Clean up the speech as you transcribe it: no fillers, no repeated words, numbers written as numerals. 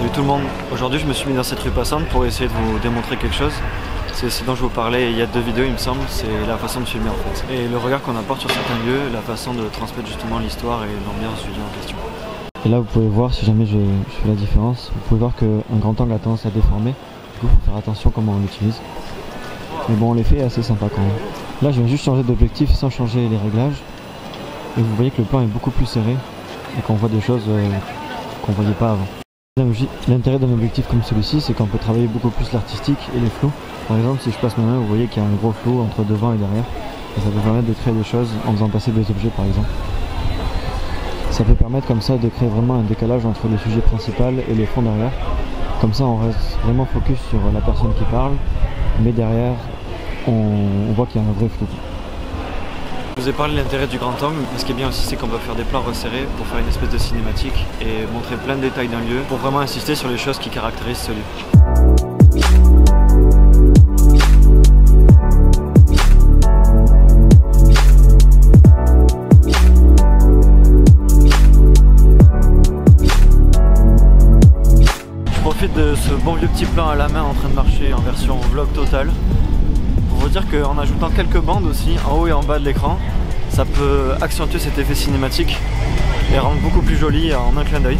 Salut tout le monde, aujourd'hui je me suis mis dans cette rue passante pour essayer de vous démontrer quelque chose. C'est ce dont je vous parlais il y a 2 vidéos il me semble, c'est la façon de filmer en fait. Et le regard qu'on apporte sur certains lieux, la façon de transmettre justement l'histoire et l'ambiance du lieu en question. Et là vous pouvez voir, si jamais je fais la différence, vous pouvez voir qu'un grand angle a tendance à déformer. Du coup il faut faire attention comment on l'utilise. Mais bon, l'effet est assez sympa quand même. Là je viens juste changer d'objectif sans changer les réglages. Et vous voyez que le plan est beaucoup plus serré et qu'on voit des choses qu'on ne voyait pas avant. L'intérêt d'un objectif comme celui-ci, c'est qu'on peut travailler beaucoup plus l'artistique et les flous. Par exemple, si je passe ma main, vous voyez qu'il y a un gros flou entre devant et derrière. Et ça peut permettre de créer des choses en faisant passer des objets par exemple. Ça peut permettre comme ça de créer vraiment un décalage entre le sujet principal et le fond derrière. Comme ça on reste vraiment focus sur la personne qui parle, mais derrière on voit qu'il y a un vrai flou. Je vous ai parlé de l'intérêt du grand angle, mais ce qui est bien aussi c'est qu'on peut faire des plans resserrés pour faire une espèce de cinématique et montrer plein de détails d'un lieu pour vraiment insister sur les choses qui caractérisent ce lieu. Je profite de ce bon vieux petit plan à la main en train de marcher en version vlog total. Pour vous dire qu'en ajoutant quelques bandes aussi, en haut et en bas de l'écran, ça peut accentuer cet effet cinématique et rendre beaucoup plus joli en un clin d'œil.